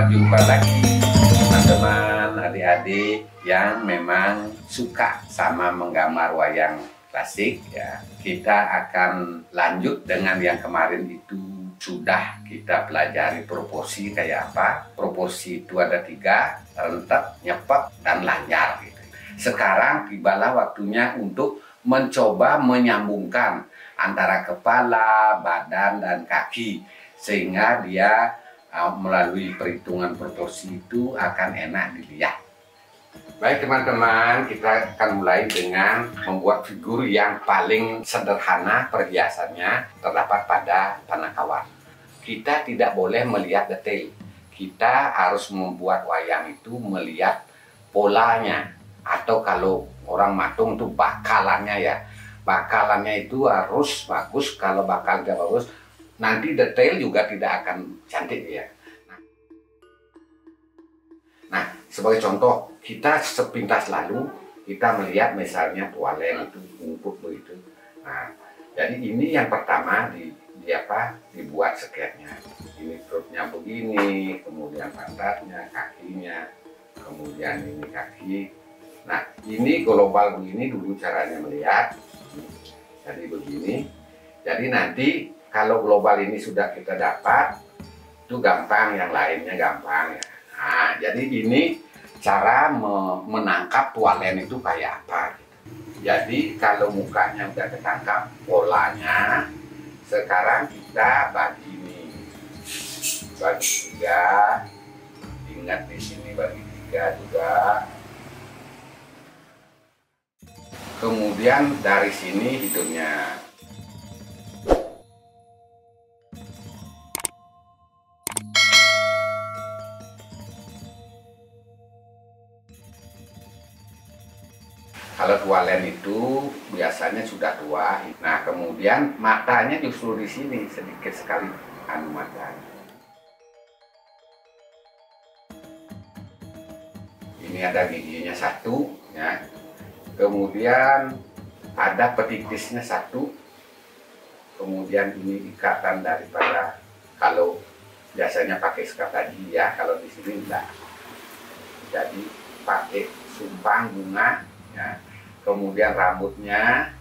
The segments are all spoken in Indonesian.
jumpa lagi teman-teman, adik-adik yang memang suka sama menggambar wayang klasik ya. Kita akan lanjut dengan yang kemarin itu sudah kita pelajari proporsi kayak apa. Proporsi itu ada 3, rentet, nyepet, dan lanyar gitu. Sekarang tibalah waktunya untuk mencoba menyambungkan antara kepala, badan, dan kaki sehingga dia melalui perhitungan proporsi itu akan enak dilihat. Baik teman-teman, kita akan mulai dengan membuat figur yang paling sederhana perhiasannya terdapat pada Panakawan. Kita tidak boleh melihat detail. Kita harus membuat wayang itu melihat polanya, atau kalau orang matung itu bakalannya ya. Bakalannya itu harus bagus. Kalau bakal tidak bagus, nanti detail juga tidak akan cantik ya. Nah, sebagai contoh, kita sepintas lalu kita melihat misalnya tualen itu rumput begitu. Nah, jadi ini yang pertama dibuat sketnya. Ini perutnya begini, kemudian pantatnya, kakinya, kemudian ini kaki. Nah, ini global begini dulu caranya melihat. Jadi begini. Jadi nanti kalau global ini sudah kita dapat, itu gampang, yang lainnya gampang ya. Nah, jadi ini cara menangkap tualen itu kayak apa. Jadi kalau mukanya udah ketangkap polanya, sekarang kita bagi ini, bagi 3. Ingat di sini bagi 3 juga. Kemudian dari sini hidungnya. Kalau tualen itu biasanya sudah tua. Nah, kemudian matanya justru di sini sedikit sekali matanya. Ini ada giginya 1 ya. Kemudian ada petitisnya 1. Kemudian ini ikatan daripada, kalau biasanya pakai sekat tadi ya, kalau di sini enggak. Jadi pakai sumpang bunga ya. Kemudian rambutnya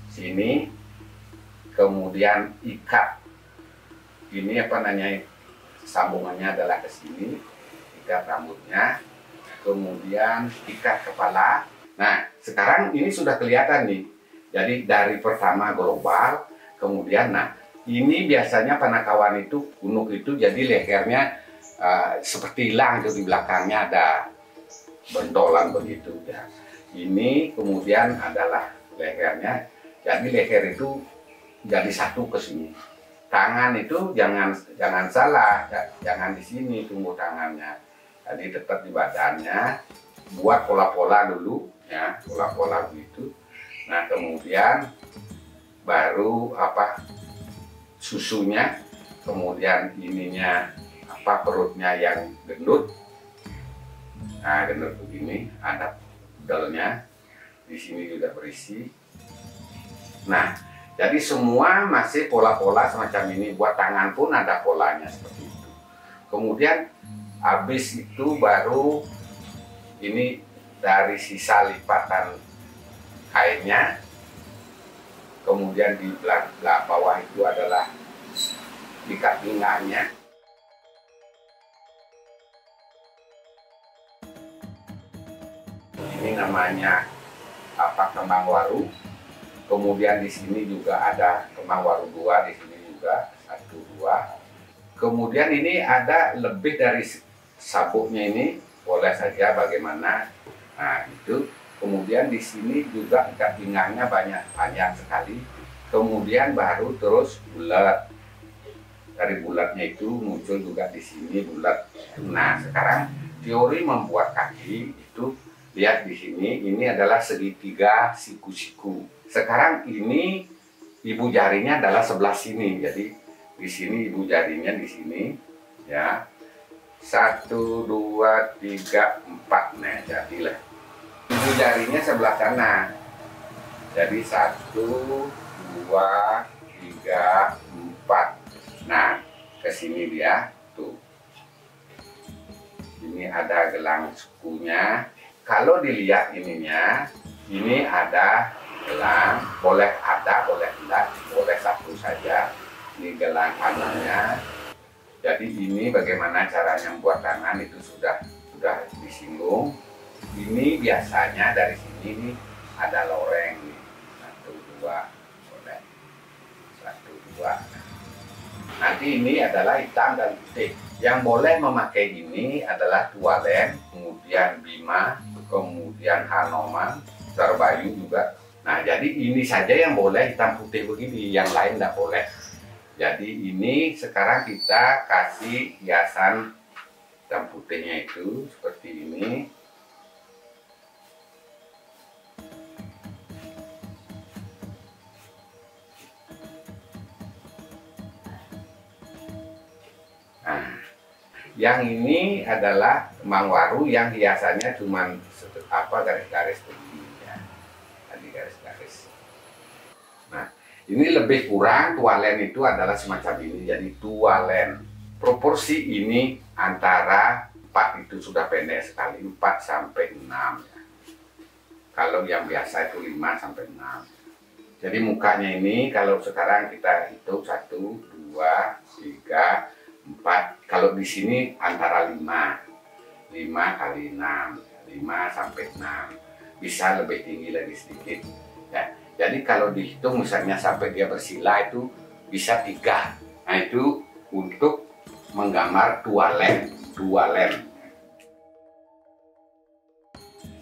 sini, kemudian ikat ini sambungannya adalah ke sini, ikat rambutnya, kemudian ikat kepala. Nah, sekarang ini sudah kelihatan nih. Jadi dari pertama global, kemudian ini biasanya Panakawan itu kunuk itu jadi lehernya seperti hilang, di belakangnya ada bentolan begitu ya. Ini kemudian adalah lehernya, jadi leher itu jadi 1 ke sini. Tangan itu jangan salah, jangan di sini tumbuh tangannya. Jadi tetap di badannya, buat pola-pola dulu ya, pola-pola begitu. Nah, kemudian baru susunya, kemudian ininya perutnya yang gendut. Nah, gendut begini, ada pudelnya, di sini juga berisi. Nah, jadi semua masih pola-pola semacam ini. Buat tangan pun ada polanya seperti itu. Kemudian habis itu baru ini dari sisa lipatan kainnya. Kemudian di bawah itu adalah ikat pinggangnya. Ini namanya kembang waru. Kemudian di sini juga ada kembang waru 2, di sini juga 1, 2. Kemudian ini ada lebih dari sabuknya ini, boleh saja bagaimana. Nah, itu. Kemudian di sini juga ikat pinggangnya panjang sekali. Kemudian baru terus bulat. Dari bulatnya itu muncul juga di sini bulat. Nah, sekarang teori membuat kaki itu, lihat di sini, ini adalah segitiga siku-siku. Sekarang ini ibu jarinya adalah sebelah sini, jadi di sini ibu jarinya di sini, ya. 1, 2, 3, 4, nah jadilah. Ibu jarinya sebelah sana. Jadi 1, 2, 3, 4. Nah, ke sini dia tuh. Ini ada gelang sukunya. Kalau dilihat ininya, ini ada gelang, boleh ada, boleh tidak, boleh satu saja. Ini gelang tangannya. Jadi ini bagaimana caranya membuat tangan itu sudah disinggung. Ini biasanya dari sini nih ada loreng nih. 1, 2, boleh. 1, 2. Nanti ini adalah hitam dan putih. Yang boleh memakai ini adalah Tualen, kemudian Bima, kemudian Hanoman, Terbayu juga. Nah, jadi ini saja yang boleh hitam putih begini, yang lain tidak boleh. Jadi ini sekarang kita kasih hiasan hitam putihnya itu seperti ini. Nah, yang ini adalah kembang waru yang hiasannya cuma garis-garis begini ya. Tadi garis-garis. Nah, ini lebih kurang tualen itu adalah semacam ini. Jadi tualen proporsi ini antara 4 itu sudah pendek sekali, 4 sampai 6 ya. Kalau yang biasa itu 5 sampai 6. Jadi mukanya ini kalau sekarang kita hitung 1, 2, 3, 4. Kalau di sini antara 5 kali 6, 5 sampai 6. Bisa lebih tinggi lagi sedikit ya. Jadi kalau dihitung misalnya sampai dia bersila itu bisa 3. Nah itu untuk menggambar tualen.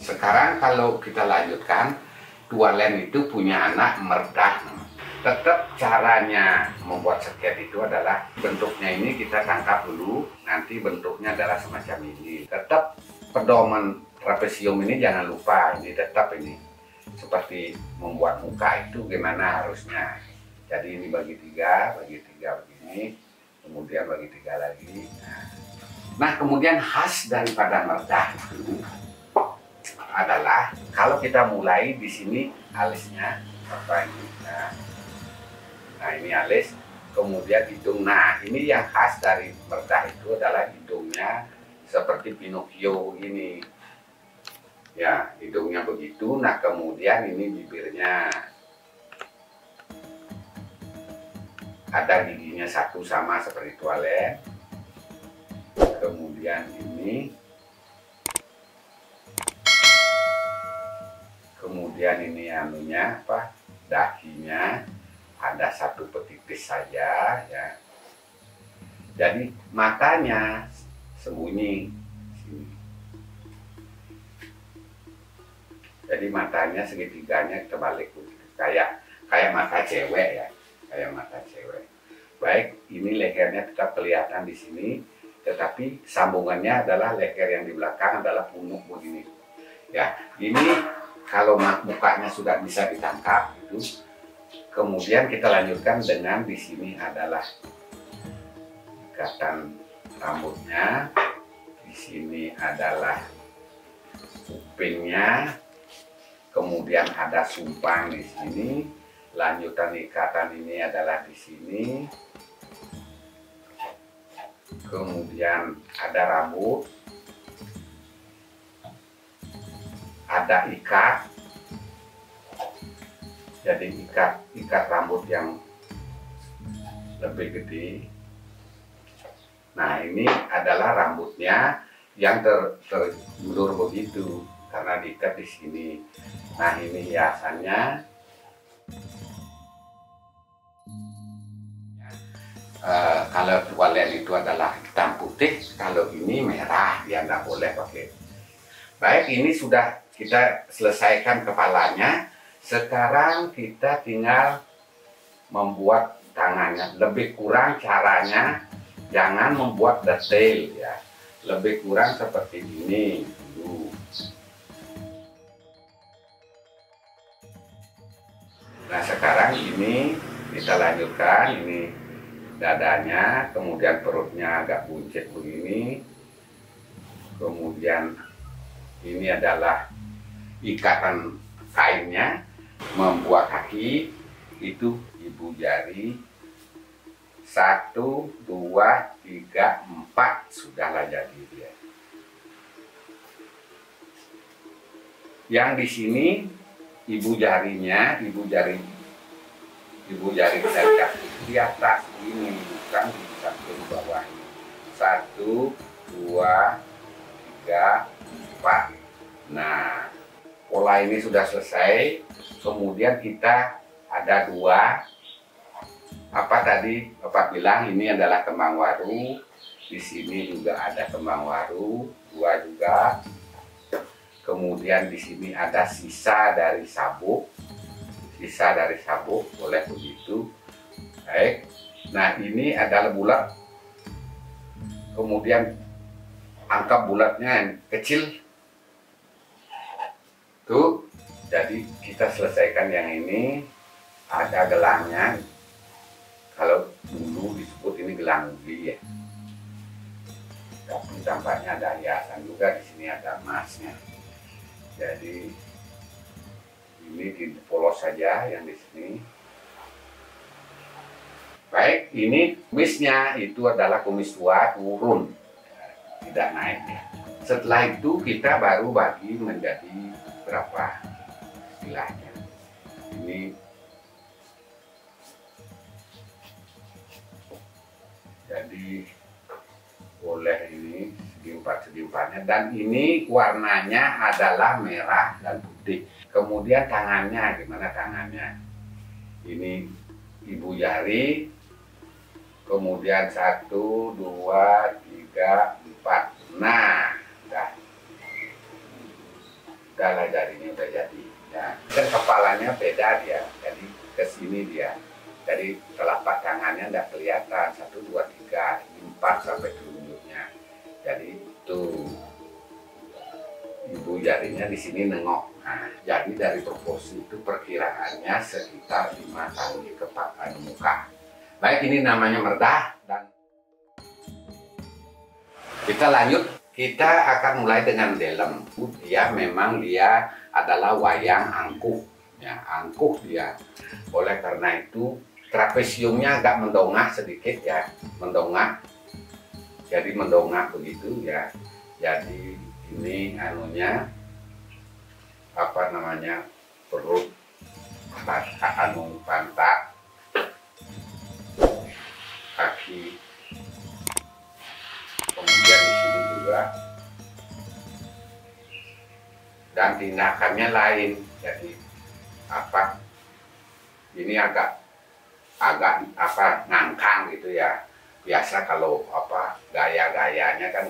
Sekarang kalau kita lanjutkan, tualen itu punya anak merdah. Tetap caranya membuat seket itu adalah bentuknya ini kita tangkap dulu. Nanti bentuknya adalah semacam ini. Tetap pedoman trapesium ini jangan lupa. Ini tetap ini. Seperti membuat muka itu gimana harusnya. Jadi ini bagi 3 begini, kemudian bagi 3 lagi. Nah kemudian khas daripada merdah itu adalah kalau kita mulai di sini alisnya apa ini. Nah ini alis, kemudian hidung. Nah ini yang khas dari merdah itu adalah hidungnya seperti Pinocchio ini. Ya, hidungnya begitu. Nah, kemudian ini bibirnya. Ada giginya 1 sama seperti tualen. Kemudian ini. Kemudian ini anunya apa? Dahinya ada 1 petitis saja ya. Jadi matanya sembunyi sini. Jadi matanya segitiganya terbalik kayak mata cewek ya, kayak mata cewek. Baik, ini lehernya tetap kelihatan di sini, tetapi sambungannya adalah leher yang di belakang adalah punuk begini. Ya, ini kalau mukanya sudah bisa ditangkap itu, kemudian kita lanjutkan dengan di sini adalah ikatan rambutnya, di sini adalah kupingnya. Kemudian ada sumpang di sini, lanjutan ikatan ini adalah di sini. Kemudian ada rambut, ada ikat. Jadi ikat rambut yang lebih gede. Nah ini adalah rambutnya yang terjulur begitu karena diikat di sini. Nah ini hiasannya. Kalau tualen itu adalah hitam putih, kalau ini merah, dia tidak boleh pakai. Baik, ini sudah kita selesaikan kepalanya. Sekarang kita tinggal membuat tangannya. Lebih kurang caranya, jangan membuat detail ya. Lebih kurang seperti ini dulu. Nah sekarang ini kita lanjutkan, ini dadanya, kemudian perutnya agak buncit begini, kemudian ini adalah ikatan kainnya, membuat kaki itu ibu jari 1, 2, 3, 4 sudahlah jadi dia. Yang di sini ibu jari dari kaki di atas ini, bukan di samping bawah ini. 1, 2, 3, 4. Nah, pola ini sudah selesai. Kemudian kita ada 2. Apa tadi Bapak bilang ini adalah kembang waru. Di sini juga ada kembang waru, 2 juga. Kemudian di sini ada sisa dari sabuk. Boleh begitu. Baik. Nah, ini adalah bulat. Kemudian angka bulatnya yang kecil. Tuh. Jadi kita selesaikan yang ini. Ada gelangnya. Kalau dulu disebut ini gelang ubi ya. Tapi tampaknya ada hiasan juga, di sini ada emasnya. Jadi ini dipolos saja yang di sini. Baik, ini kumisnya itu adalah kumis tua turun, tidak naik ya. Setelah itu kita baru bagi menjadi berapa istilahnya. Ini jadi boleh ini segi empatnya, dan ini warnanya adalah merah dan putih. Kemudian tangannya, gimana tangannya? Ini ibu jari, kemudian 1, 2, 3, 4. Nah, udahlah jarinya udah jadi. Ya, dan kepalanya beda dia, jadi ke sini dia. Jadi telapak tangannya tidak kelihatan, 1, 2, 3, 4 sampai telunjuknya. Jadi tuh ibu jarinya di sini nengok. Nah, jadi dari proporsi itu perkiraannya sekitar 5 kali kepala muka. Baik, ini namanya merdah. Dan kita lanjut, kita akan mulai dengan delem. Dia adalah wayang angkuh, ya, angkuh dia. Oleh karena itu trapesiumnya agak mendongak sedikit ya, mendongak. Jadi mendongak begitu ya. Jadi ini anunya apa namanya, perut, pantat, kaki, kemudian di sini juga, dan tindakannya lain. Jadi apa, ini agak ngangkang gitu ya. Biasa kalau apa gaya-gayanya kan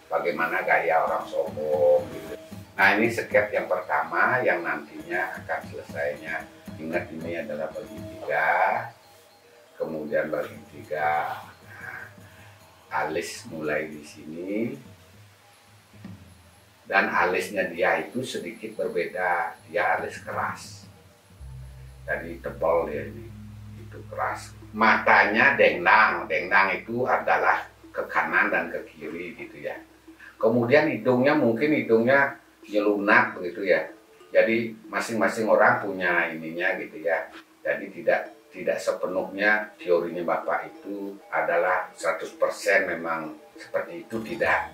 bagaimana gaya orang sombong gitu. Nah, ini sketch yang pertama yang nantinya akan selesainya. Ingat, ini adalah bagi 3, kemudian bagi 3. Nah, alis mulai di sini, dan alisnya dia itu sedikit berbeda. Dia alis keras, jadi tebal ya, ini itu keras. Matanya dengdang itu adalah ke kanan dan ke kiri gitu ya. Kemudian hidungnya mungkin nyelunak begitu ya. Jadi masing-masing orang punya ininya gitu ya. Jadi tidak sepenuhnya teorinya Bapak itu adalah 100% memang seperti itu,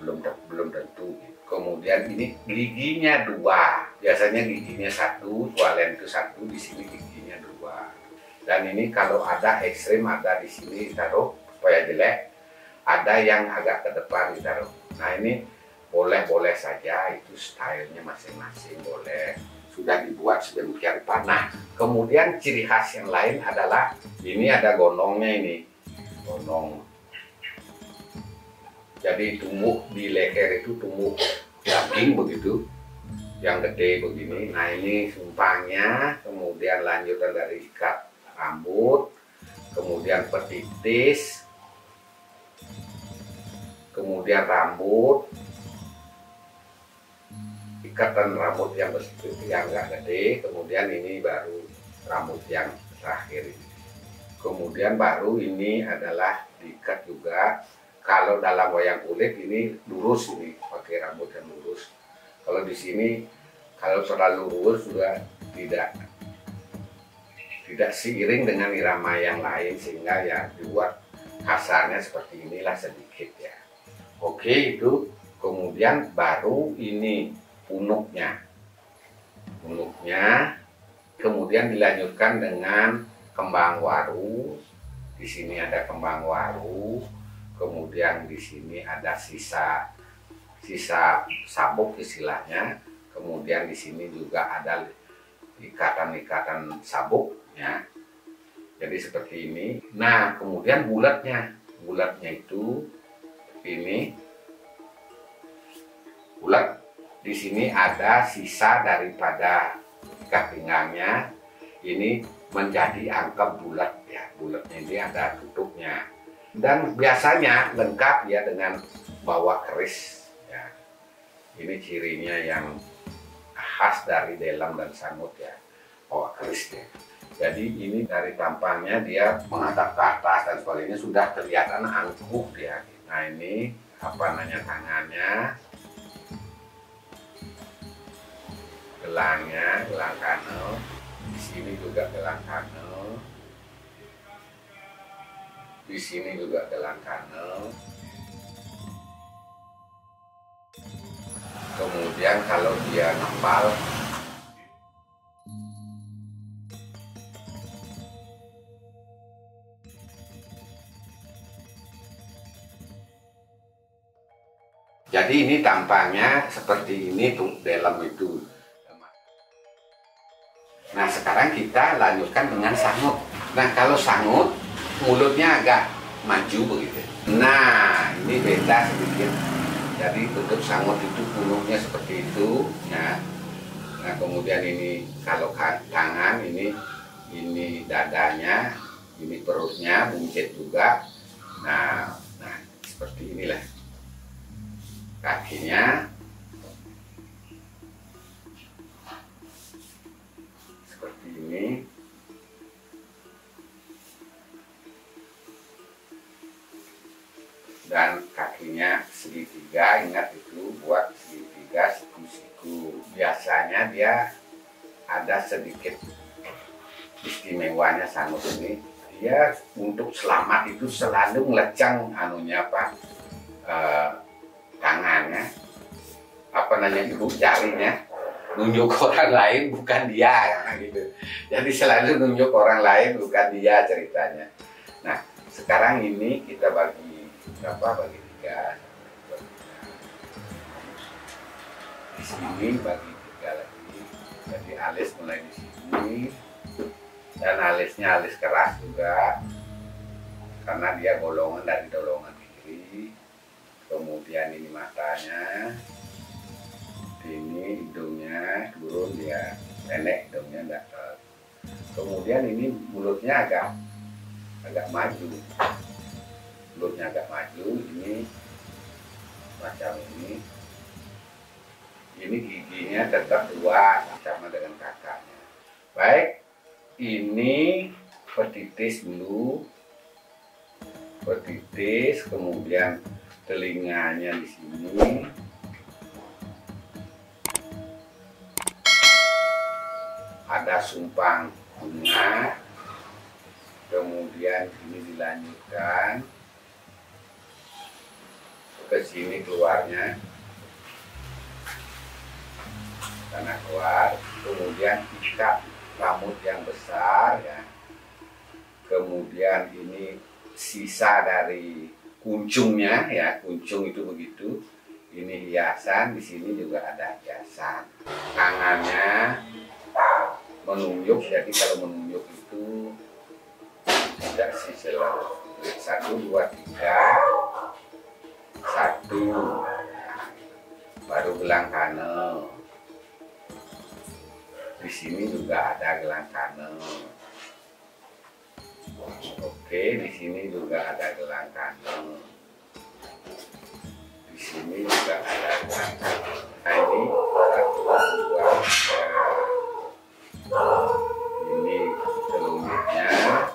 belum tentu. Kemudian ini giginya 2. Biasanya giginya 1, tualen itu 1, di sini giginya 2. Dan ini kalau ada ekstrim, ada di sini ditaruh supaya jelek, ada yang agak ke depan ditaruh. Nah, ini boleh saja, itu stylenya masing-masing boleh. Sudah dibuat sedemikian rupa. Nah, kemudian ciri khas yang lain adalah ini ada gondongnya, ini gondong. Jadi tumbuh di leher itu tumbuh daging begitu, yang gede begini. Nah, ini sumpangnya, kemudian lanjutan dari ikat rambut, kemudian petitis, kemudian rambut, ikatan rambut yang agak gede, kemudian ini baru rambut yang terakhir ini. Kemudian baru ini adalah diikat juga. Kalau dalam wayang kulit ini lurus, ini pakai rambut yang lurus. Kalau di sini kalau terlalu lurus juga tidak seiring dengan irama yang lain, sehingga ya dibuat kasarnya seperti inilah sedikit ya. Oke, itu kemudian baru ini punuknya. mulutnya. Kemudian dilanjutkan dengan kembang waru. Di sini ada kembang waru. Kemudian di sini ada sisa sabuk istilahnya. Kemudian di sini juga ada ikatan-ikatan sabuk ya. Jadi seperti ini. Nah, kemudian bulatnya itu ini bulat. Di sini ada sisa daripada ikat pinggangnya. Ini menjadi angka bulat ya. Bulatnya ini ada tutupnya. Dan biasanya lengkap ya dengan bawa keris ya. Ini cirinya yang khas dari Delam dan Sangut ya, bawa kerisnya. Jadi ini dari tampangnya dia menghadap ke atas dan sebagainya, sudah kelihatan angkuh dia. Nah ini tangannya, gelang kanel. Di sini juga gelang kanel. Di sini juga gelang kanel. Kemudian kalau dia ngepal, jadi ini tampangnya seperti ini tuh dalam itu. Nah sekarang kita lanjutkan dengan sangut. Nah kalau sangut mulutnya agak maju begitu. Nah ini beda sedikit. Jadi bentuk sangut itu punuknya seperti itu ya. Nah kemudian ini kalau tangan ini dadanya, ini perutnya buncit juga. Nah seperti inilah kakinya, seperti ini. Dan kakinya segitiga, ingat itu buat segitiga siku-siku. Biasanya dia ada sedikit istimewanya sangut ini. Dia untuk selamat itu selalu melecang tangannya, ibu jarinya, nunjuk orang lain bukan dia gitu. Jadi selalu nunjuk orang lain bukan dia ceritanya. Nah sekarang ini kita bagi tiga. Di sini bagi tiga lagi. Jadi alis mulai di sini, dan alisnya alis keras juga karena dia golongan dari dolongan kiri. Kemudian ini matanya, ini hidungnya turun, dia pendek, hidungnya enggak. Kemudian ini mulutnya agak maju. Mulutnya agak maju, ini macam ini. Ini giginya tetap dua sama dengan kakaknya. Baik, ini petitis dulu. Petitis, kemudian telinganya di sini. Ada sumpang bunga. Kemudian ini dilanjutkan ke sini keluarnya, karena keluar. Kemudian ikat rambut yang besar ya. Kemudian ini sisa dari kuncungnya ya, kuncung itu begitu. Ini hiasan, di sini juga ada hiasan. Tangannya menunjuk, jadi kalau menunjuk itu tidak selalu 1, 2, 3. 1, baru gelang kanel. Di sini juga ada gelang kanel. Oke, di sini juga ada gelang kanel. Di sini juga ada gelang kanel. Nah ini 1, 2, 3. Ini telunjuknya,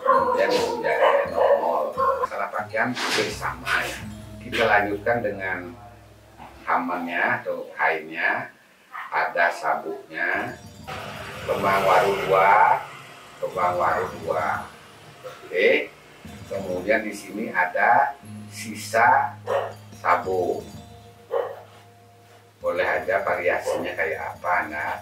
kemudian jarinya nongol. Masalah pakaian sama ya. Kita lanjutkan dengan hamannya atau kainnya. Ada sabuknya, kembang waru 2. Oke. Kemudian di sini ada sisa sabuk. Boleh aja variasinya kayak apa, nah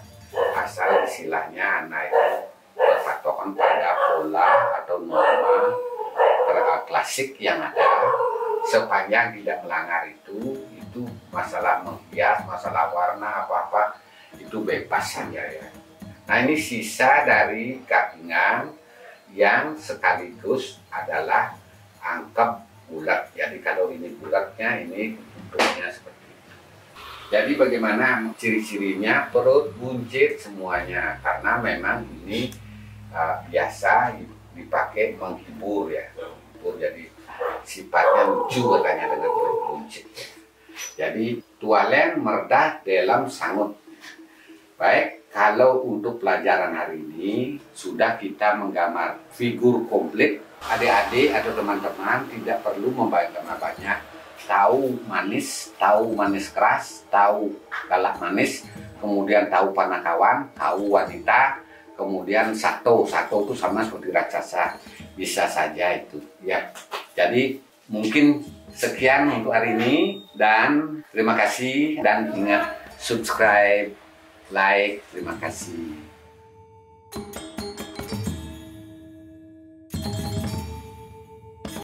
asal istilahnya anak itu berpatokan pada pola atau norma klasik yang ada, sepanjang tidak melanggar itu masalah menghias, masalah warna apa-apa itu bebas saja ya. Nah ini sisa dari kapingan yang sekaligus adalah angkep bulat. Jadi kalau ini bulatnya, ini bentuknya seperti itu. Jadi bagaimana ciri-cirinya? Perut buncit semuanya, karena memang ini biasa dipakai menghibur ya. Jadi sifatnya lucu katanya dengan perut buncit. Jadi tualen meredah dalam sangut. Baik, kalau untuk pelajaran hari ini sudah kita menggambar figur komplit. Adik-adik atau teman-teman tidak perlu membayangkan banyak. Tahu manis keras, tahu galak manis, kemudian tahu panakawan, tahu wanita, kemudian satu itu sama seperti raksasa. Bisa saja itu ya. Jadi mungkin sekian untuk hari ini, dan terima kasih, dan ingat subscribe, like, terima kasih.